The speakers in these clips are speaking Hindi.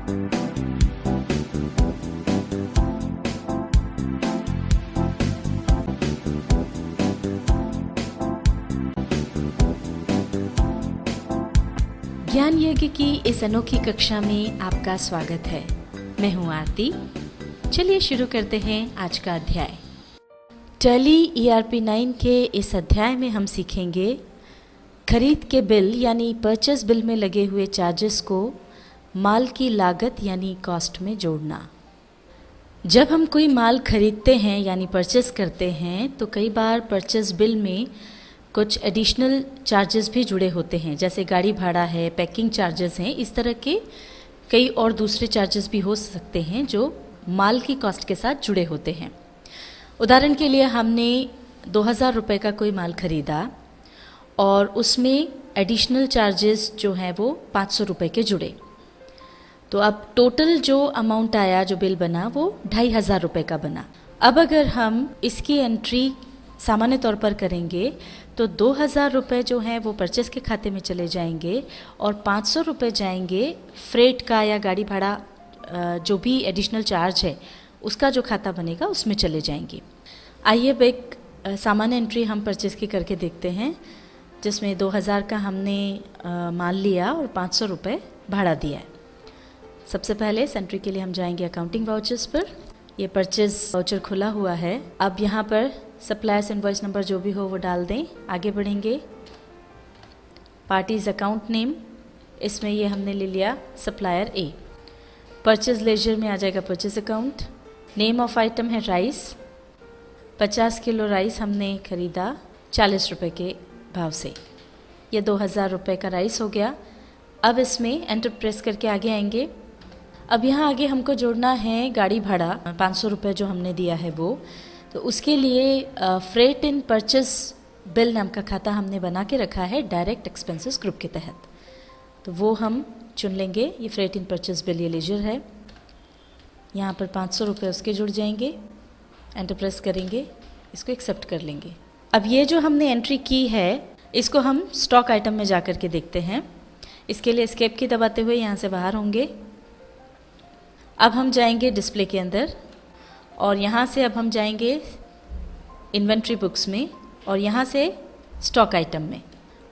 ज्ञान यज्ञ की इस अनोखी कक्षा में आपका स्वागत है। मैं हूं आरती। चलिए शुरू करते हैं आज का अध्याय। टैली ERP 9 के इस अध्याय में हम सीखेंगे खरीद के बिल यानी परचेस बिल में लगे हुए चार्जेस को माल की लागत यानी कॉस्ट में जोड़ना। जब हम कोई माल खरीदते हैं यानी परचेस करते हैं तो कई बार परचेस बिल में कुछ एडिशनल चार्जेस भी जुड़े होते हैं, जैसे गाड़ी भाड़ा है, पैकिंग चार्जेस हैं, इस तरह के कई और दूसरे चार्जेस भी हो सकते हैं जो माल की कॉस्ट के साथ जुड़े होते हैं। उदाहरण के लिए हमने 2000 रुपये का कोई माल खरीदा और उसमें एडिशनल चार्जेस जो हैं वो 500 रुपये के जुड़े, तो अब टोटल जो अमाउंट आया, जो बिल बना, वो 2500 रुपये का बना। अब अगर हम इसकी एंट्री सामान्य तौर पर करेंगे तो 2000 रुपये जो हैं वो परचेस के खाते में चले जाएंगे और 500 रुपये जाएंगे फ्रेट का या गाड़ी भाड़ा जो भी एडिशनल चार्ज है उसका जो खाता बनेगा उसमें चले जाएंगे। आइए अब एक सामान्य एंट्री हम परचेस की करके देखते हैं, जिसमें 2000 का हमने माल लिया और 500 रुपये भाड़ा दिया है। सबसे पहले इस एंट्री के लिए हम जाएंगे अकाउंटिंग वाउचर्स पर। ये परचेस वाउचर खुला हुआ है। अब यहाँ पर सप्लायर्स इनवॉइस नंबर जो भी हो वो डाल दें। आगे बढ़ेंगे। पार्टीज अकाउंट नेम, इसमें ये हमने ले लिया सप्लायर ए। परचेज लेजर में आ जाएगा purchase account. Name of item है राइस। 50 किलो राइस हमने खरीदा 40 रुपये के भाव से। ये 2000 रुपये का राइस हो गया। अब इसमें एंटर प्रेस करके आगे आएंगे। अब यहाँ आगे हमको जोड़ना है गाड़ी भाड़ा 500 रुपये जो हमने दिया है वो, तो उसके लिए फ्रेट इन परचेस बिल नाम का खाता हमने बना के रखा है डायरेक्ट एक्सपेंसेस ग्रुप के तहत, तो वो हम चुन लेंगे। ये फ्रेट इन परचेस बिल ये लेजर है। यहाँ पर 500 रुपये उसके जुड़ जाएंगे। एंटर प्रेस करेंगे, इसको एक्सेप्ट कर लेंगे। अब ये जो हमने एंट्री की है इसको हम स्टॉक आइटम में जा कर के देखते हैं। इसके लिए एस्केप की दबाते हुए यहाँ से बाहर होंगे। अब हम जाएंगे डिस्प्ले के अंदर और यहाँ से अब हम जाएंगे इन्वेंट्री बुक्स में और यहाँ से स्टॉक आइटम में।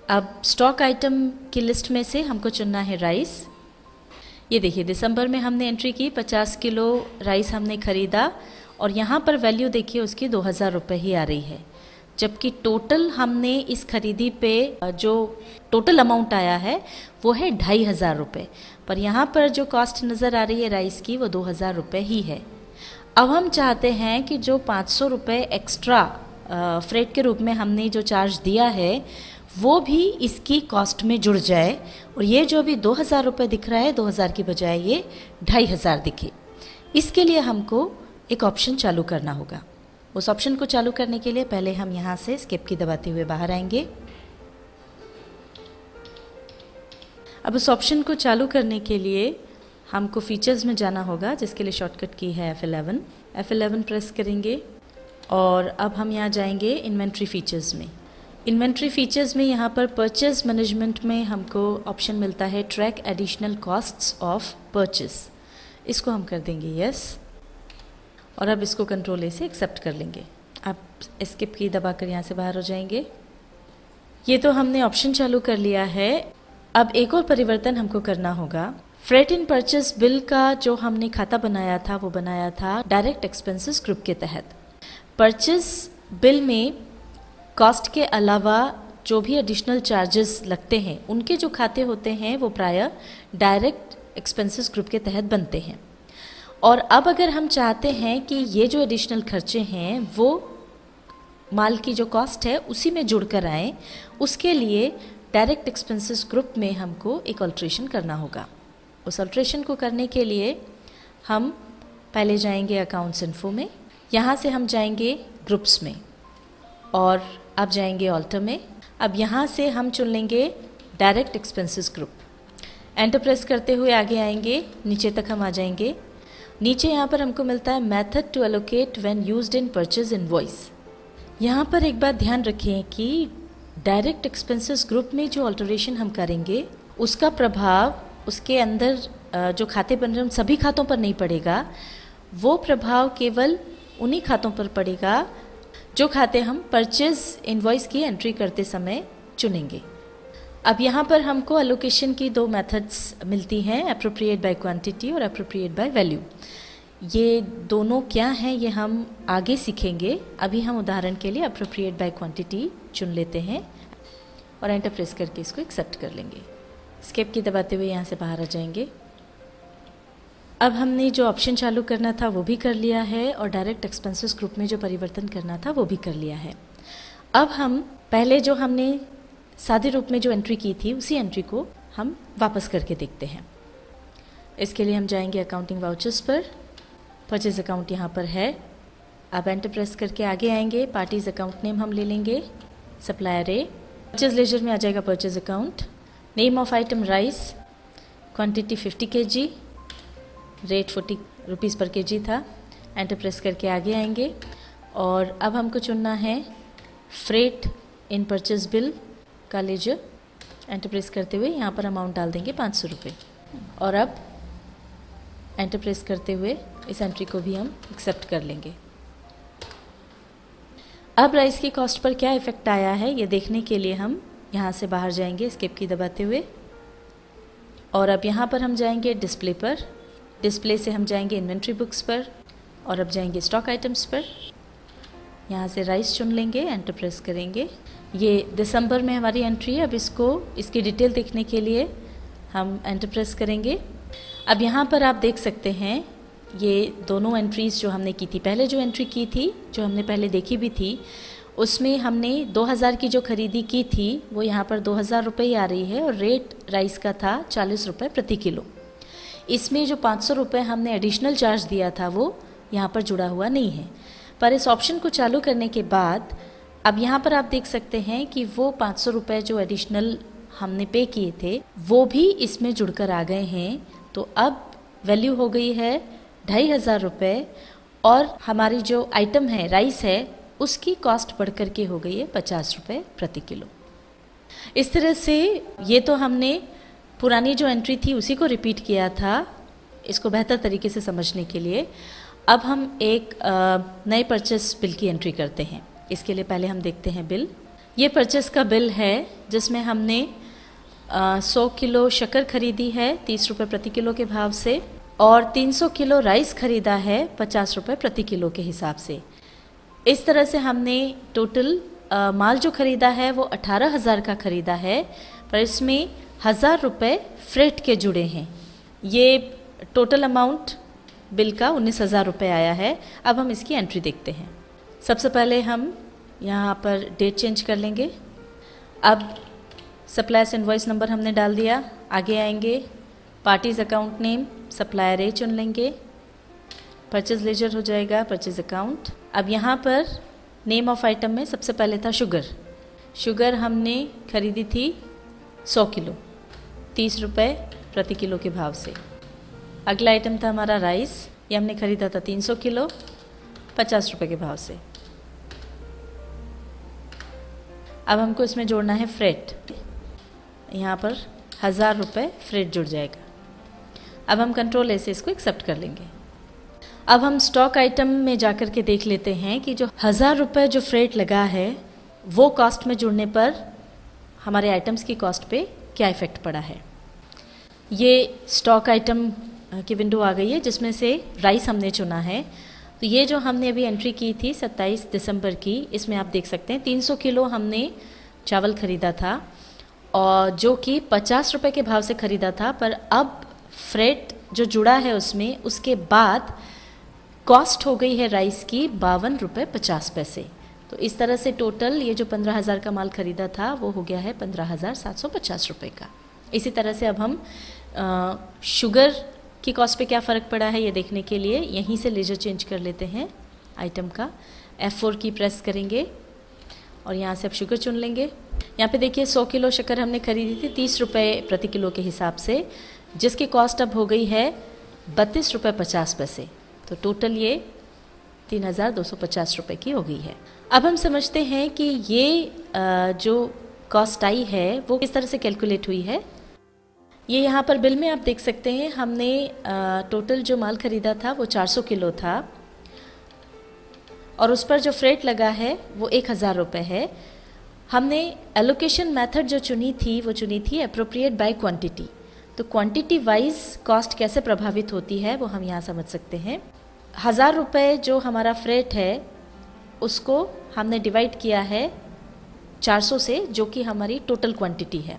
अब स्टॉक आइटम की लिस्ट में से हमको चुनना है राइस। ये देखिए दिसंबर में हमने एंट्री की 50 किलो राइस हमने ख़रीदा और यहाँ पर वैल्यू देखिए उसकी 2000 रुपये ही आ रही है, जबकि टोटल हमने इस खरीदी पे जो टोटल अमाउंट आया है वो है 2500 रुपये, पर यहाँ पर जो कॉस्ट नज़र आ रही है राइस की वो 2000 रुपये ही है। अब हम चाहते हैं कि जो 500 रुपये एक्स्ट्रा फ्रेट के रूप में हमने जो चार्ज दिया है वो भी इसकी कॉस्ट में जुड़ जाए और ये जो भी 2000 रुपये दिख रहा है 2000 की बजाय ये 2500 दिखे। इसके लिए हमको एक ऑप्शन चालू करना होगा। उस ऑप्शन को चालू करने के लिए पहले हम यहाँ से स्किप की दबाते हुए बाहर आएंगे। अब उस ऑप्शन को चालू करने के लिए हमको फीचर्स में जाना होगा, जिसके लिए शॉर्टकट की है F11। F11 प्रेस करेंगे और अब हम यहाँ जाएंगे इन्वेंट्री फीचर्स में। इन्वेंट्री फीचर्स में यहाँ पर परचेज मैनेजमेंट में हमको ऑप्शन मिलता है track additional costs of purchase. इसको हम कर देंगे यस और अब इसको कंट्रोल ए से एक्सेप्ट कर लेंगे। अब एस्केप की दबाकर यहाँ से बाहर हो जाएंगे। ये तो हमने ऑप्शन चालू कर लिया है। अब एक और परिवर्तन हमको करना होगा। फ्रेट इन परचेस बिल का जो हमने खाता बनाया था वो बनाया था डायरेक्ट एक्सपेंसेस ग्रुप के तहत। परचेस बिल में कॉस्ट के अलावा जो भी एडिशनल चार्जेस लगते हैं उनके जो खाते होते हैं वो प्रायः डायरेक्ट एक्सपेंसेस ग्रुप के तहत बनते हैं। और अब अगर हम चाहते हैं कि ये जो एडिशनल खर्चे हैं वो माल की जो कॉस्ट है उसी में जुड़ कर आएँ, उसके लिए डायरेक्ट एक्सपेंसेस ग्रुप में हमको एक अल्ट्रेशन करना होगा। उस अल्ट्रेशन को करने के लिए हम पहले जाएंगे अकाउंट्स इन्फो में। यहाँ से हम जाएंगे ग्रुप्स में और अब जाएंगे ऑल्टर में। अब यहाँ से हम चुन लेंगे direct expenses group. Enter press करते हुए आगे आएंगे, नीचे तक हम आ जाएंगे। नीचे यहाँ पर हमको मिलता है method to allocate when used in purchase invoice. यहाँ पर एक बात ध्यान रखें कि डायरेक्ट एक्सपेंसेस ग्रुप में जो अल्टरेशन हम करेंगे उसका प्रभाव उसके अंदर जो खाते बन रहे हैं उन सभी खातों पर नहीं पड़ेगा, वो प्रभाव केवल उन्हीं खातों पर पड़ेगा जो खाते हम परचेज इनवॉइस की एंट्री करते समय चुनेंगे। अब यहाँ पर हमको एलोकेशन की दो मेथड्स मिलती हैं, एप्रोप्रिएट बाय क्वांटिटी और एप्रोप्रिएट बाय वैल्यू। ये दोनों क्या हैं ये हम आगे सीखेंगे। अभी हम उदाहरण के लिए एप्रोप्रिएट बाय क्वांटिटी चुन लेते हैं और एंटर प्रेस करके इसको एक्सेप्ट कर लेंगे। स्केप की दबाते हुए यहाँ से बाहर आ जाएंगे। अब हमने जो ऑप्शन चालू करना था वो भी कर लिया है और डायरेक्ट एक्सपेंसेस ग्रुप में जो परिवर्तन करना था वो भी कर लिया है। अब हम पहले जो हमने सादे रूप में जो एंट्री की थी उसी एंट्री को हम वापस करके देखते हैं। इसके लिए हम जाएंगे अकाउंटिंग वाउचर्स पर, परचेज अकाउंट यहाँ पर है। अब एंटर प्रेस करके आगे आएंगे, पार्टीज अकाउंट नेम हम ले लेंगे सप्लायर ए। परचेज लेजर में आ जाएगा purchase account, name of item rice, quantity 50 kg, rate 40 rupees पर केजी था। एंटर प्रेस करके आगे आएंगे और अब हमको चुनना है फ्रेट इन परचेज बिल का लेजर। एंटर प्रेस करते हुए यहाँ पर अमाउंट डाल देंगे 500 रुपये और अब एंटर प्रेस करते हुए इस एंट्री को भी हम एक्सेप्ट कर लेंगे। अब राइस की कॉस्ट पर क्या इफेक्ट आया है ये देखने के लिए हम यहाँ से बाहर जाएंगे स्किप की दबाते हुए और अब यहाँ पर हम जाएंगे डिस्प्ले पर। डिस्प्ले से हम जाएंगे इन्वेंट्री बुक्स पर और अब जाएंगे स्टॉक आइटम्स पर। यहाँ से राइस चुन लेंगे, एंटर प्रेस करेंगे। ये दिसंबर में हमारी एंट्री है। अब इसकी डिटेल देखने के लिए हम एंटर प्रेस करेंगे। अब यहाँ पर आप देख सकते हैं ये दोनों एंट्रीज़ जो हमने की थी, पहले जो एंट्री की थी जो हमने पहले देखी भी थी उसमें हमने 2000 की जो खरीदी की थी वो यहाँ पर 2000 रुपये ही आ रही है और रेट राइस का था 40 रुपये प्रति किलो। इसमें जो 500 रुपये हमने एडिशनल चार्ज दिया था वो यहाँ पर जुड़ा हुआ नहीं है। पर इस ऑप्शन को चालू करने के बाद अब यहाँ पर आप देख सकते हैं कि वो 500 रुपये जो एडिशनल हमने पे किए थे वो भी इसमें जुड़कर आ गए हैं। तो अब वैल्यू हो गई है 2500 रुपये और हमारी जो आइटम है राइस है उसकी कॉस्ट बढ़ कर के हो गई है 50 रुपये प्रति किलो। इस तरह से ये तो हमने पुरानी जो एंट्री थी उसी को रिपीट किया था इसको बेहतर तरीके से समझने के लिए। अब हम एक नए परचेस बिल की एंट्री करते हैं। इसके लिए पहले हम देखते हैं बिल। ये परचेस का बिल है जिसमें हमने 100 किलो शक्कर खरीदी है 30 रुपये प्रति किलो के भाव से और 300 किलो राइस खरीदा है 50 रुपये प्रति किलो के हिसाब से। इस तरह से हमने टोटल माल जो खरीदा है वो 18,000 का खरीदा है, पर इसमें 1000 रुपये फ्रेट के जुड़े हैं। ये टोटल अमाउंट बिल का 19,000 रुपये आया है। अब हम इसकी एंट्री देखते हैं। सबसे पहले हम यहाँ पर डेट चेंज कर लेंगे। अब सप्लायर्स इनवॉइस नंबर हमने डाल दिया। आगे आएंगे, पार्टीज अकाउंट नेम सप्लायर ए चुन लेंगे, परचेज लेजर हो जाएगा परचेज अकाउंट। अब यहाँ पर नेम ऑफ आइटम में सबसे पहले था शुगर। शुगर हमने खरीदी थी 100 किलो 30 रुपये प्रति किलो के भाव से। अगला आइटम था हमारा राइस, ये हमने खरीदा था 300 किलो 50 रुपये के भाव से। अब हमको इसमें जोड़ना है फ्रेट, यहाँ पर 1000 रुपये फ्रेट जुड़ जाएगा। अब हम कंट्रोल ए से इसको एक्सेप्ट कर लेंगे। अब हम स्टॉक आइटम में जाकर के देख लेते हैं कि जो 1000 रुपये जो फ्रेट लगा है वो कॉस्ट में जुड़ने पर हमारे आइटम्स की कॉस्ट पे क्या इफ़ेक्ट पड़ा है। ये स्टॉक आइटम की विंडो आ गई है जिसमें से राइस हमने चुना है। तो ये जो हमने अभी एंट्री की थी 27 दिसंबर की, इसमें आप देख सकते हैं 300 किलो हमने चावल ख़रीदा था और जो कि 50 रुपये के भाव से ख़रीदा था, पर अब फ्रेट जो जुड़ा है उसमें उसके बाद कॉस्ट हो गई है राइस की 52 रुपये 50 पैसे। तो इस तरह से टोटल ये जो 15,000 का माल ख़रीदा था वो हो गया है 15,750 रुपये का। इसी तरह से अब हम शुगर की कॉस्ट पे क्या फ़र्क पड़ा है ये देखने के लिए यहीं से लेजर चेंज कर लेते हैं आइटम का। F4 की प्रेस करेंगे और यहाँ से अब शुगर चुन लेंगे। यहाँ पे देखिए 100 किलो शक्कर हमने खरीदी थी 30 रुपये प्रति किलो के हिसाब से, जिसकी कॉस्ट अब हो गई है 32 रुपये 50 पैसे। तो टोटल ये 3,250 रुपये की हो गई है। अब हम समझते हैं कि ये जो कॉस्ट आई है वो किस तरह से कैलकुलेट हुई है। ये यहाँ पर बिल में आप देख सकते हैं, हमने टोटल जो माल ख़रीदा था वो 400 किलो था और उस पर जो फ्रेट लगा है वो 1000 रुपये है। हमने एलोकेशन मेथड जो चुनी थी वो चुनी थी एप्रोप्रिएट बाय क्वांटिटी। तो क्वांटिटी वाइज कॉस्ट कैसे प्रभावित होती है वो हम यहाँ समझ सकते हैं। 1000 रुपये जो हमारा फ्रेट है उसको हमने डिवाइड किया है 400 से, जो कि हमारी टोटल क्वांटिटी है।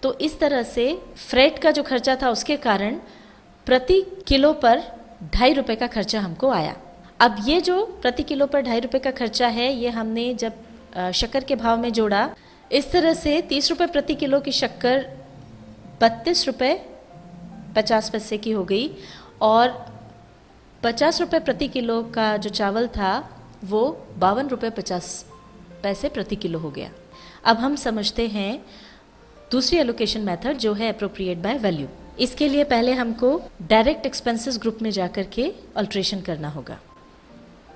तो इस तरह से फ्रेट का जो खर्चा था उसके कारण प्रति किलो पर 2.5 रुपये का खर्चा हमको आया। अब ये जो प्रति किलो पर 2.5 रुपये का खर्चा है ये हमने जब शक्कर के भाव में जोड़ा, इस तरह से 30 रुपये प्रति किलो की शक्कर 32 रुपये 50 पैसे की हो गई और 50 रुपये प्रति किलो का जो चावल था वो 52 रुपये 50 पैसे प्रति किलो हो गया। अब हम समझते हैं दूसरी एलोकेशन मेथड जो है एप्रोप्रिएट बाय वैल्यू। इसके लिए पहले हमको डायरेक्ट एक्सपेंसेस ग्रुप में जाकर के अल्ट्रेशन करना होगा।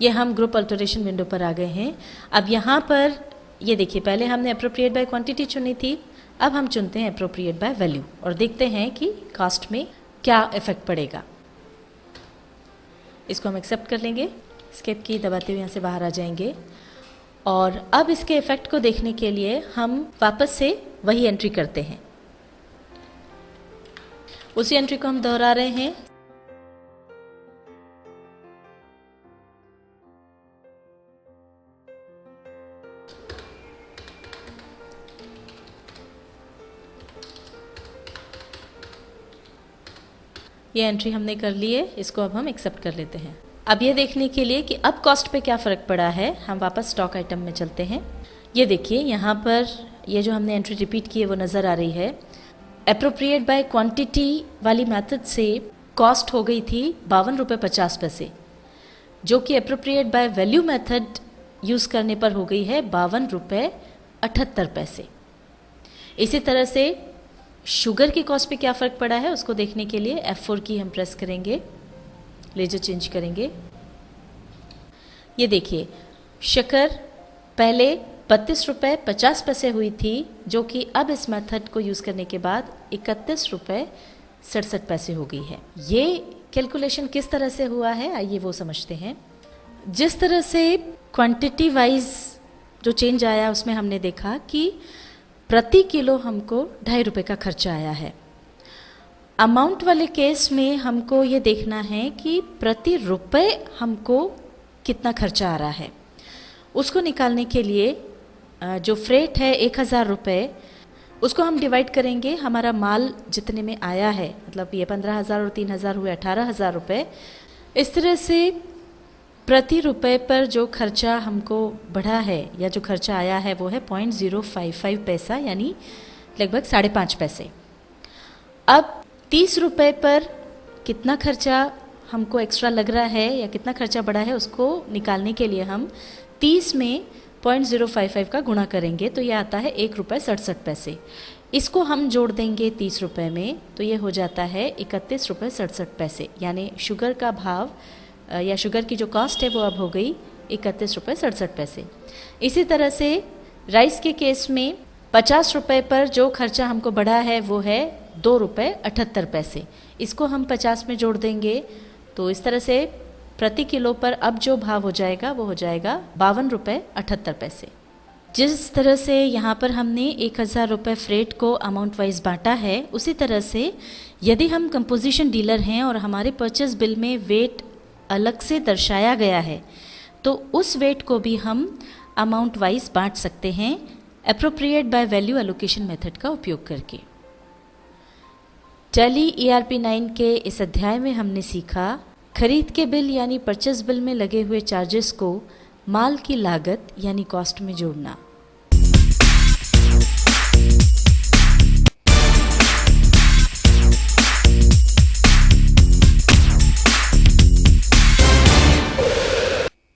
ये हम ग्रुप अल्टरेशन विंडो पर आ गए हैं। अब यहाँ पर ये देखिए, पहले हमने एप्रोप्रिएट बाय क्वांटिटी चुनी थी, अब हम चुनते हैं एप्रोप्रिएट बाय वैल्यू और देखते हैं कि कॉस्ट में क्या इफेक्ट पड़ेगा। इसको हम एक्सेप्ट कर लेंगे, स्केप की दबाते हुए यहाँ से बाहर आ जाएंगे और अब इसके इफेक्ट को देखने के लिए हम वापस से वही एंट्री करते हैं। उसी एंट्री को हम दोहरा रहे हैं। ये एंट्री हमने कर ली है, इसको अब हम एक्सेप्ट कर लेते हैं। अब ये देखने के लिए कि अब कॉस्ट पे क्या फ़र्क पड़ा है, हम वापस स्टॉक आइटम में चलते हैं। ये देखिए, यहाँ पर ये जो हमने एंट्री रिपीट की है वो नज़र आ रही है। एप्रोप्रिएट बाय क्वांटिटी वाली मेथड से कॉस्ट हो गई थी 52 रुपये 50 पैसे, जो कि appropriate by value method use करने पर हो गई है 52 रुपये 78 पैसे। इसी तरह से शुगर की कॉस्ट पे क्या फ़र्क पड़ा है उसको देखने के लिए F4 की हम प्रेस करेंगे, लेजर चेंज करेंगे। ये देखिए, शक्कर पहले 32 रुपये 50 पैसे हुई थी, जो कि अब इस मेथड को यूज़ करने के बाद 31 रुपये 67 पैसे हो गई है। ये कैलकुलेशन किस तरह से हुआ है आइए वो समझते हैं। जिस तरह से क्वांटिटी वाइज जो चेंज आया उसमें हमने देखा कि प्रति किलो हमको 2.5 रुपये का खर्चा आया है। अमाउंट वाले केस में हमको ये देखना है कि प्रति रुपये हमको कितना खर्चा आ रहा है। उसको निकालने के लिए जो फ्रेट है 1000 रुपये, उसको हम डिवाइड करेंगे हमारा माल जितने में आया है, मतलब ये 15,000 और 3,000 हुए 18,000 रुपये। इस तरह से प्रति रुपये पर जो खर्चा हमको बढ़ा है या जो खर्चा आया है वो है 0.055 पैसा, यानी लगभग 5.5 पैसे। अब 30 रुपये पर कितना खर्चा हमको एक्स्ट्रा लग रहा है या कितना खर्चा बढ़ा है उसको निकालने के लिए हम 30 में 0.055 का गुणा करेंगे तो ये आता है 1 रुपये 67 पैसे। इसको हम जोड़ देंगे 30 रुपये में तो ये हो जाता है 31 रुपये 67 पैसे, यानी शुगर का भाव या शुगर की जो कॉस्ट है वो अब हो गई 31 रुपये 67 पैसे। इसी तरह से राइस के केस में 50 रुपये पर जो खर्चा हमको बढ़ा है वो है 2 रुपये 78 पैसे। इसको हम 50 में जोड़ देंगे तो इस तरह से प्रति किलो पर अब जो भाव हो जाएगा वो हो जाएगा 52 रुपये 78 पैसे। जिस तरह से यहाँ पर हमने 1000 रुपये फ्रेट को अमाउंट वाइज बांटा है, उसी तरह से यदि हम कंपोजिशन डीलर हैं और हमारे परचेस बिल में वेट अलग से दर्शाया गया है तो उस वेट को भी हम अमाउंट वाइज बांट सकते हैं appropriate by value allocation method का उपयोग करके। टैली ERP 9 के इस अध्याय में हमने सीखा खरीद के बिल यानी परचेस बिल में लगे हुए चार्जेस को माल की लागत यानी कॉस्ट में जोड़ना।